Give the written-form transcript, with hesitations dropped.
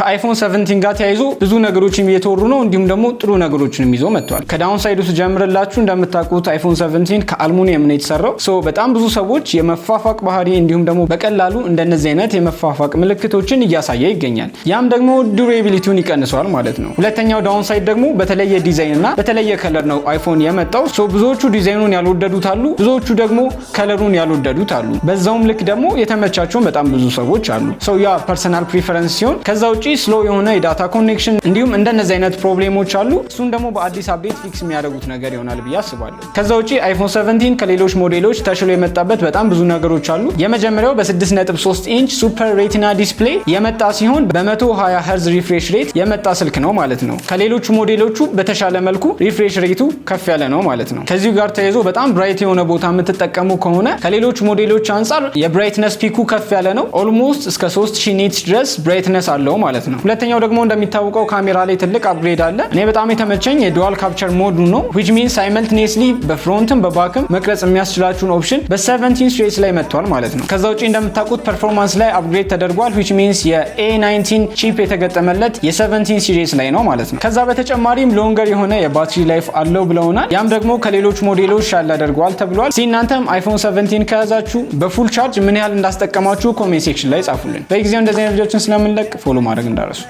ከአይፎን 17 ጋር ተያይዞ ብዙ ነገሮችን እየተወሩ ነው እንዲሁም ደግሞ ጥሩ ነገሮችንም ይዞ መጥቷል። ከዳውን ሳይዱ ጀምረላችሁ እንደምታውቁት አይፎን 17 ከአልሙኒየም ነው የተሰራው። በጣም ብዙ ሰዎች የመፋፋቅ ባህሪ እንዲሁም ደግሞ በቀላሉ እንደነዚህ አይነት የመፋፋቅ ምልክቶችን እያሳየ ይገኛል። ያም ደግሞ ዱሬቢሊቲውን ይቀንሰዋል ማለት ነው። ሁለተኛው ዳውን ሳይድ ደግሞ በተለየ ዲዛይን እና በተለየ ከለር ነው አይፎን የመጣው። ብዙዎቹ ዲዛይኑን ያልወደዱት አሉ፣ ብዙዎቹ ደግሞ ከለሩን ያልወደዱት አሉ። በዛውም ልክ ደግሞ የተመቻቸውን በጣም ብዙ ሰዎች አሉ። ያ ፐርሰናል ፕሪፈረንስ ሲሆን ከዛ ውጪ ስሎ የሆነ የዳታ ኮኔክሽን እንዲሁም እንደነዚህ አይነት ፕሮብሌሞች አሉ። እሱን ደግሞ በአዲስ አፕዴት ፊክስ የሚያደርጉት ነገር ይሆናል ብዬ አስባለሁ። ከዛ ውጪ አይፎን 17 ከሌሎች ሞዴሎች ተሽሎ የመጣበት በጣም ብዙ ነገሮች አሉ። የመጀመሪያው በ6.3 ኢንች ሱፐር ሬቲና ዲስፕሌይ የመጣ ሲሆን በ120 ሄርዝ ሪፍሬሽ ሬት የመጣ ስልክ ነው ማለት ነው። ከሌሎቹ ሞዴሎቹ በተሻለ መልኩ ሪፍሬሽ ሬቱ ከፍ ያለ ነው ማለት ነው። ከዚሁ ጋር ተያይዞ በጣም ብራይት የሆነ ቦታ የምትጠቀሙ ከሆነ ከሌሎች ሞዴሎች አንጻር የብራይትነስ ፒኩ ከፍ ያለ ነው። ኦልሞስት እስከ 3000 ኒትስ ድረስ ብራይትነስ አለው ማለት ነው። ሁለተኛው ደግሞ እንደሚታወቀው ካሜራ ላይ ትልቅ አፕግሬድ አለ። እኔ በጣም የተመቸኝ የዱዋል ካፕቸር ሞዱ ነው which means ሳይመልትኔስሊ በፍሮንትም በባክም መቅረጽ የሚያስችላችሁን ኦፕሽን በ17 ሲሪስ ላይ መጥቷል ማለት ነው። ከዛ ውጪ እንደምታውቁት ፐርፎርማንስ ላይ አፕግሬድ ተደርጓል which means የA19 ቺፕ የተገጠመለት የ17 ሲሪስ ላይ ነው ማለት ነው። ከዛ በተጨማሪም ሎንገር የሆነ የባትሪ ላይፍ አለው ብለውናል። ያም ደግሞ ከሌሎች ሞዴሎች ሻል ያደርገዋል ተብሏል። እናንተም አይፎን 17 ከያዛችሁ በፉል ቻርጅ ምን ያህል እንዳስጠቀማችሁ ኮሜንት ሴክሽን ላይ ጻፉልን። በጊዜው እንደዚህ አይነት ቪዲዮችን ስለምንለቅ ፎሎ ማድረግ እንዳረሱ